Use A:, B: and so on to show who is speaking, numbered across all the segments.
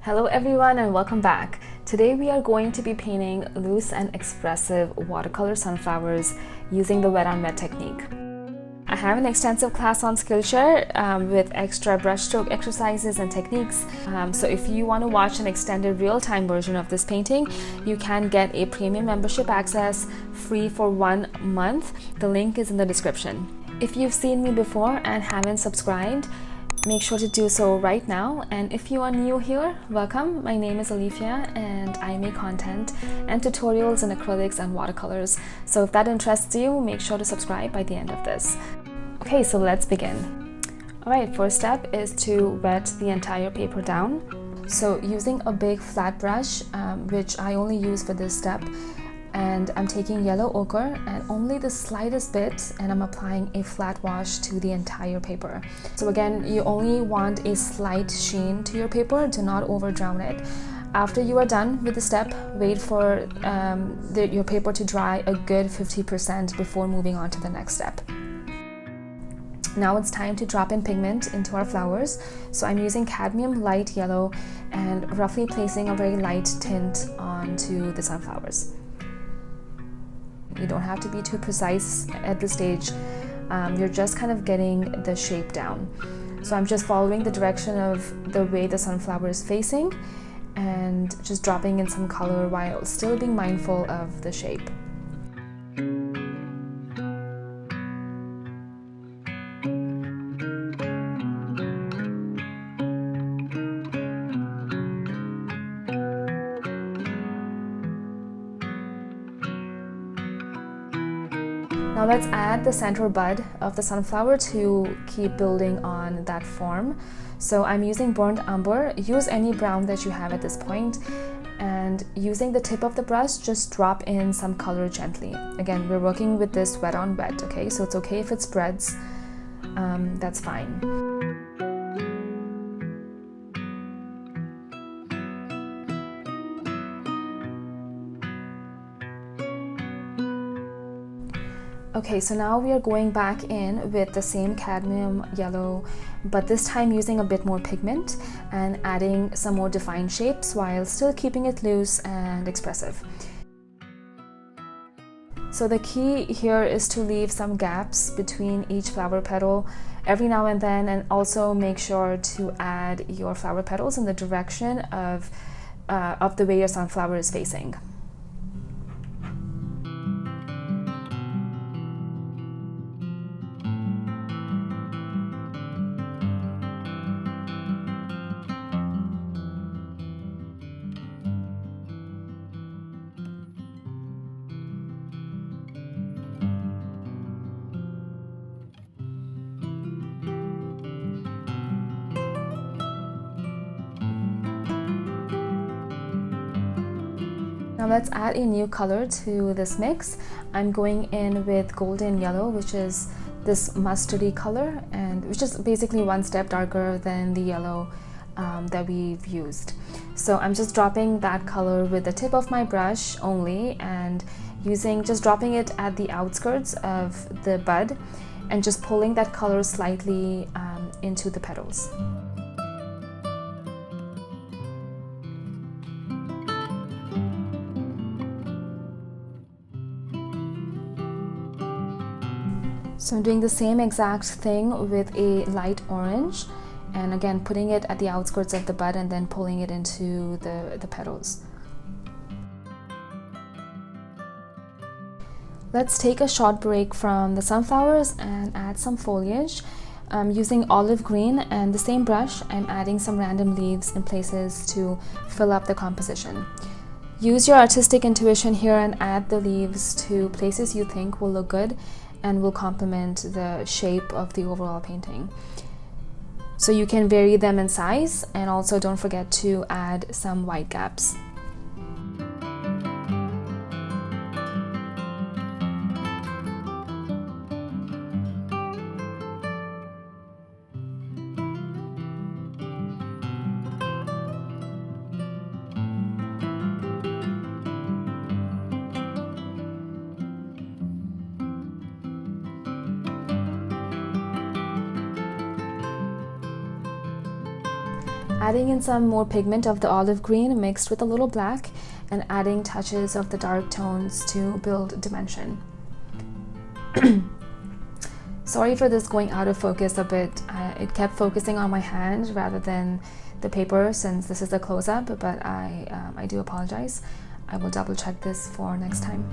A: Hello everyone and welcome back. Today we are going to be painting loose and expressive watercolor sunflowers using the wet on wet technique. I have an extensive class on Skillshare with extra brushstroke exercises and techniques. So if you want to watch an extended real-time version of this painting, you can get a premium membership access free for 1 month. The link is in the description. If you've seen me before and haven't subscribed, make sure to do so right now. And if you are new here, welcome. My name is Alifya and I make content and tutorials in acrylics and watercolors. So if that interests you, make sure to subscribe by the end of this. Okay, so let's begin. Alright, first step is to wet the entire paper down. So using a big flat brush, which I only use for this step, and I'm taking yellow ochre and only the slightest bit, and I'm applying a flat wash to the entire paper. So again, you only want a slight sheen to your paper, do not over drown it. After you are done with the step, wait for your paper to dry a good 50% before moving on to the next step. Now it's time to drop in pigment into our flowers. So I'm using cadmium light yellow and roughly placing a very light tint onto the sunflowers. You don't have to be too precise at this stage. You're just kind of getting the shape down. So I'm just following the direction of the way the sunflower is facing and just dropping in some color while still being mindful of the shape. Now let's add the center bud of the sunflower to keep building on that form. So I'm using burnt umber. Use any brown that you have at this point, and using the tip of the brush, just drop in some color gently. Again, we're working with this wet on wet, okay? So it's okay if it spreads, that's fine. Okay, so now we are going back in with the same cadmium yellow, but this time using a bit more pigment and adding some more defined shapes while still keeping it loose and expressive. So the key here is to leave some gaps between each flower petal every now and then, and also make sure to add your flower petals in the direction of the way your sunflower is facing. Now let's add a new color to this mix. I'm going in with golden yellow, which is this mustardy color, and which is basically one step darker than the yellow that we've used. So I'm just dropping that color with the tip of my brush only, and just dropping it at the outskirts of the bud and just pulling that color slightly into the petals. So I'm doing the same exact thing with a light orange, and again putting it at the outskirts of the bud and then pulling it into the petals. Let's take a short break from the sunflowers and add some foliage. Using olive green and the same brush, I'm adding some random leaves in places to fill up the composition. Use your artistic intuition here and add the leaves to places you think will look good and will complement the shape of the overall painting. So you can vary them in size, and also don't forget to add some white gaps. Adding in some more pigment of the olive green mixed with a little black, and adding touches of the dark tones to build dimension. Sorry for this going out of focus a bit. It kept focusing on my hand rather than the paper since this is a close-up, but I do apologize. I will double check this for next time.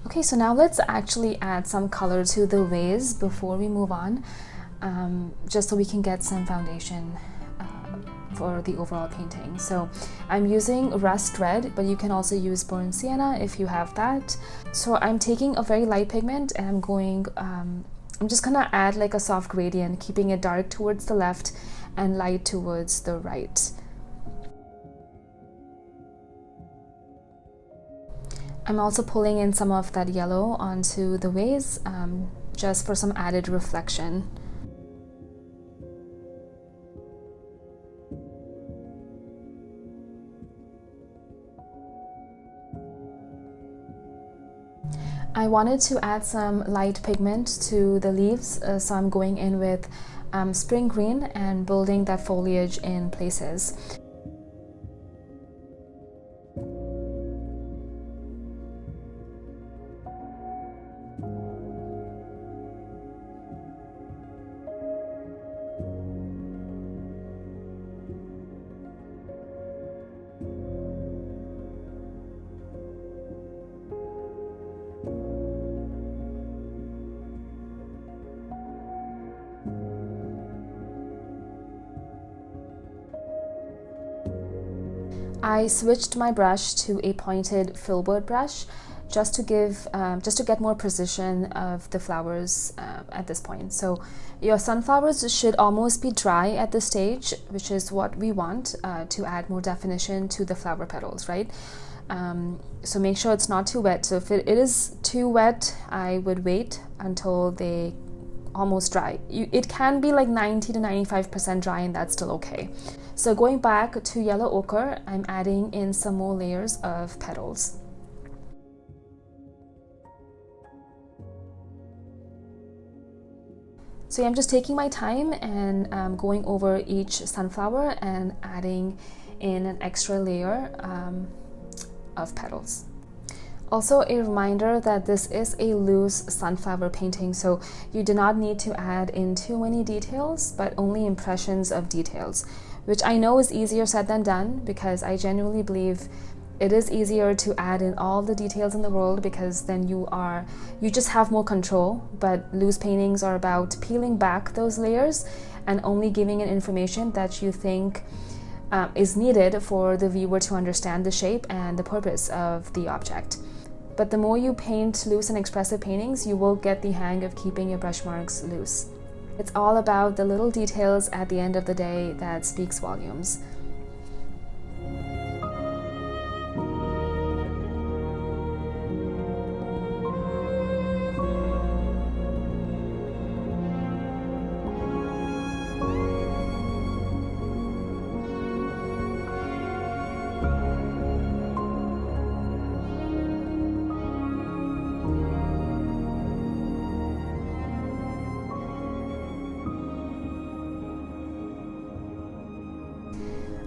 A: Okay, so now let's actually add some color to the vase before we move on, just so we can get some foundation for the overall painting. So I'm using rust red, but you can also use burnt sienna if you have that. So I'm taking a very light pigment and I'm just gonna add like a soft gradient, keeping it dark towards the left and light towards the right. I'm also pulling in some of that yellow onto the vase, just for some added reflection. I wanted to add some light pigment to the leaves, so I'm going in with spring green and building that foliage in places. I switched my brush to a pointed filbert brush just to get more precision of the flowers at this point. So your sunflowers should almost be dry at this stage, which is what we want to add more definition to the flower petals, right? So make sure it's not too wet. So if it is too wet, I would wait until they almost dry. It can be like 90 to 95% dry, and that's still okay. So going back to yellow ochre, I'm adding in some more layers of petals. So I'm just taking my time and going over each sunflower and adding in an extra layer of petals. Also, a reminder that this is a loose sunflower painting, so you do not need to add in too many details, but only impressions of details, which I know is easier said than done, because I genuinely believe it is easier to add in all the details in the world, because then you just have more control. But loose paintings are about peeling back those layers and only giving an information that you think is needed for the viewer to understand the shape and the purpose of the object. But the more you paint loose and expressive paintings, you will get the hang of keeping your brush marks loose. It's all about the little details at the end of the day that speaks volumes.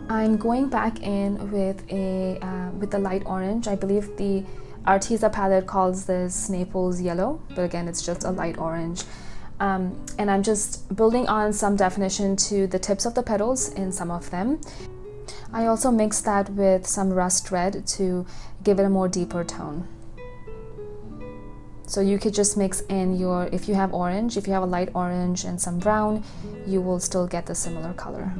A: I'm going back in with the light orange. I believe the Arteza palette calls this Naples yellow, but again, it's just a light orange. And I'm just building on some definition to the tips of the petals in some of them. I also mixed that with some rust red to give it a more deeper tone. So you could just mix in if you have orange, if you have a light orange and some brown, you will still get the similar color.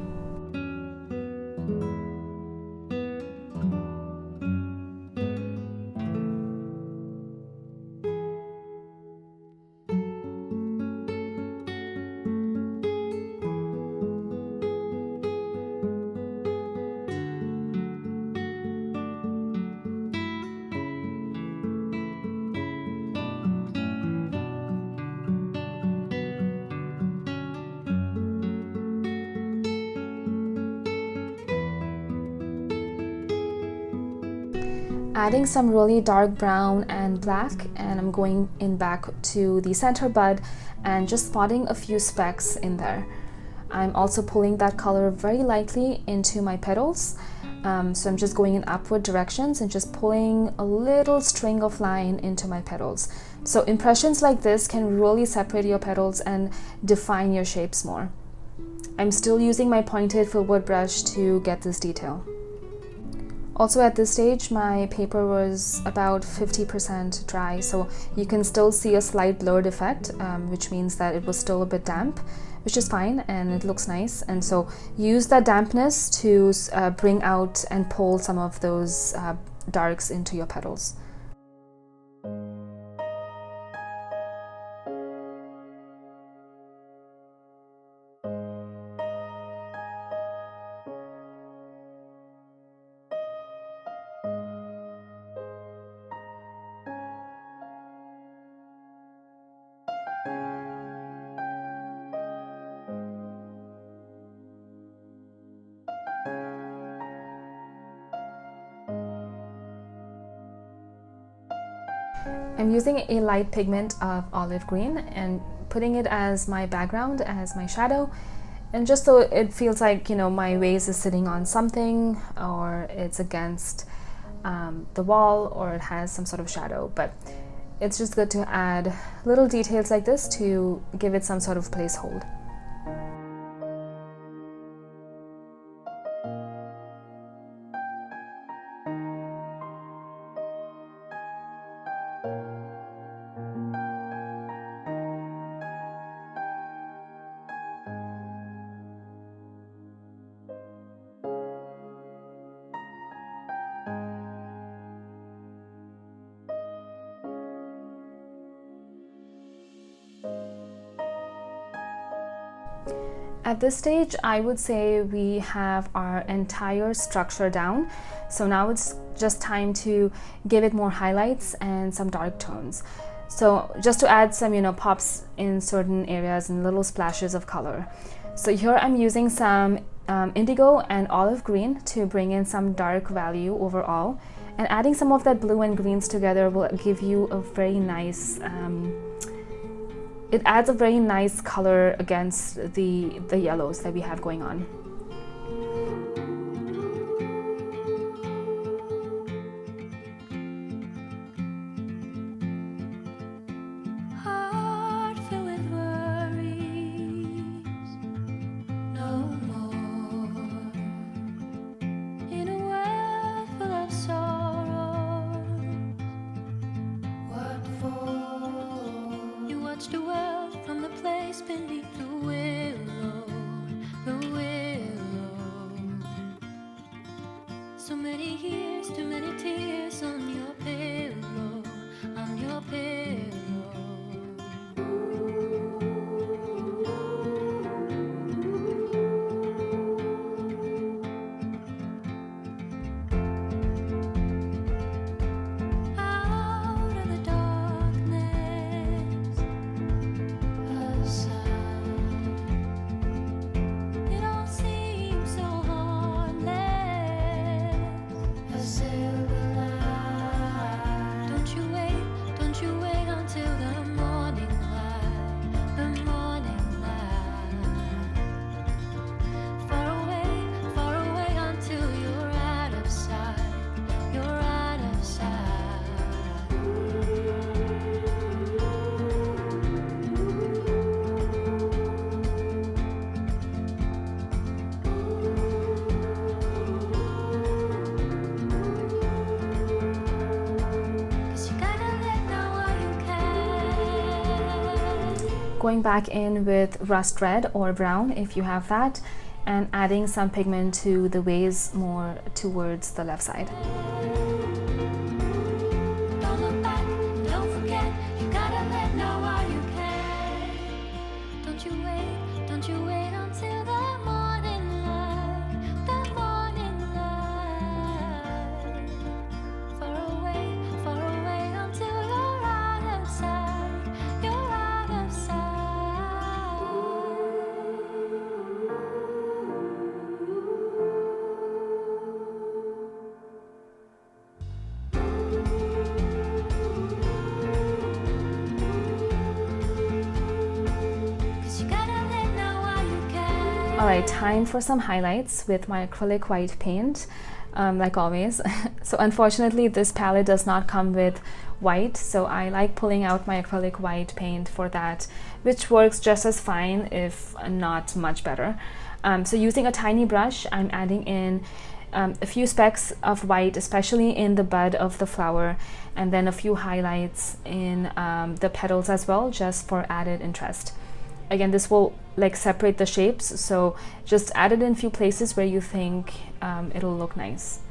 A: adding some really dark brown and black, and I'm going in back to the center bud and just spotting a few specks in there. I'm also pulling that color very lightly into my petals. So I'm just going in upward directions and just pulling a little string of line into my petals. So impressions like this can really separate your petals and define your shapes more. I'm still using my pointed fieldwood brush to get this detail. Also at this stage, my paper was about 50% dry, so you can still see a slight blurred effect, which means that it was still a bit damp, which is fine and it looks nice. And so use that dampness to bring out and pull some of those darks into your petals. I'm using a light pigment of olive green and putting it as my background, as my shadow, and just so it feels like, you know, my vase is sitting on something, or it's against the wall, or it has some sort of shadow. But it's just good to add little details like this to give it some sort of placehold. At this stage, I would say we have our entire structure down. So now it's just time to give it more highlights and some dark tones. So just to add some, you know, pops in certain areas and little splashes of color. So here I'm using some indigo and olive green to bring in some dark value overall. And adding some of that blue and greens together will give you a very nice it adds a very nice color against the yellows that we have going on.
B: Heart filled with worries, no more. In a world full of sorrow, what for? You watch the world from the place beneath the willow, the willow. So many years, too many tears on your pillow, on your pillow. Out of the darkness, a sound. It all seems so harmless. A silver light. Don't you wait until the morning light, the morning light. Far away until you're out of sight, you're out of sight. Cause you gotta let know while you can.
A: Going back in with rust red or brown if you have that, and adding some pigment to the vase more towards the left side.
B: Don't look back, don't forget, you gotta let know while you can. Don't you wait until the morning light, the morning light. Far away until you're out of sight, you're out of sight.
A: Alright, time for some highlights with my acrylic white paint, like always. So unfortunately this palette does not come with white, so I like pulling out my acrylic white paint for that, which works just as fine, if not much better. So using a tiny brush, I'm adding in a few specks of white, especially in the bud of the flower, and then a few highlights in the petals as well, just for added interest. Again, this will like separate the shapes, so just add it in a few places where you think it'll look nice.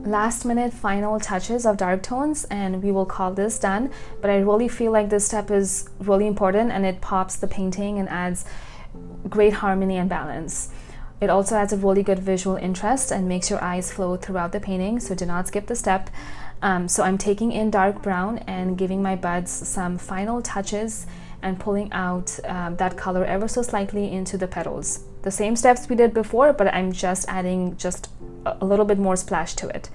A: Last minute final touches of dark tones, and we will call this done. But I really feel like this step is really important, and it pops the painting and adds great harmony and balance. It also adds a really good visual interest and makes your eyes flow throughout the painting, so do not skip the step. So I'm taking in dark brown and giving my buds some final touches and pulling out that color ever so slightly into the petals. The same steps we did before, but I'm just adding just a little bit more splash to it.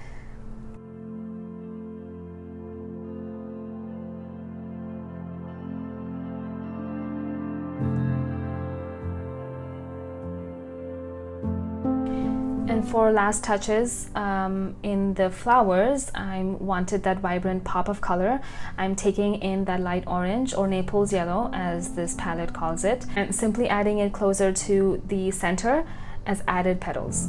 A: And for last touches in the flowers, I wanted that vibrant pop of color. I'm taking in that light orange, or Naples yellow as this palette calls it, and simply adding it closer to the center as added petals.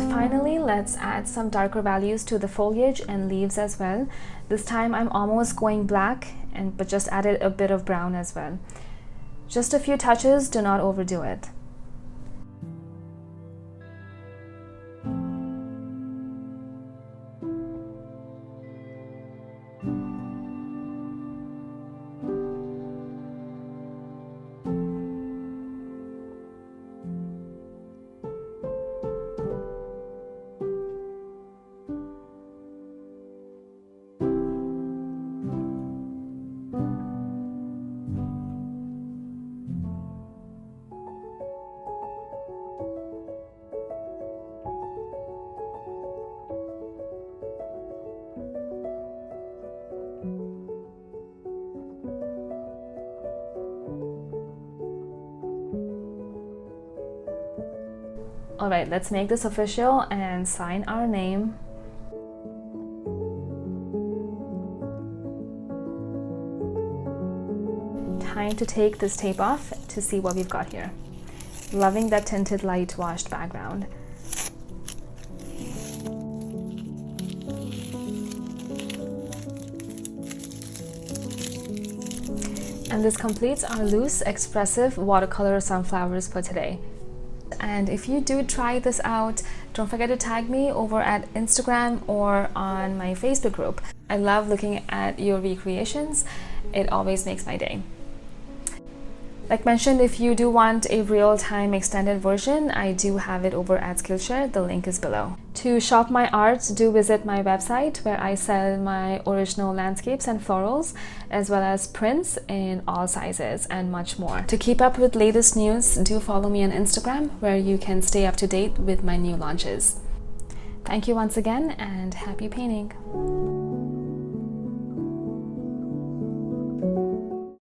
A: Finally, let's add some darker values to the foliage and leaves as well. This time I'm almost going black, but just added a bit of brown as well. Just a few touches, do not overdo it. Alright, let's make this official and sign our name. Time to take this tape off to see what we've got here. Loving that tinted light washed background. And this completes our loose, expressive watercolor sunflowers for today. And if you do try this out, don't forget to tag me over at Instagram or on my Facebook group. I love looking at your recreations. It always makes my day. Like mentioned, if you do want a real-time extended version, I do have it over at SKILLSHARE. The link is below. To shop my art, do visit my website where I sell my original landscapes and florals, as well as prints in all sizes and much more. To keep up with latest news, do follow me on Instagram where you can stay up to date with my new launches. Thank you once again, and happy painting!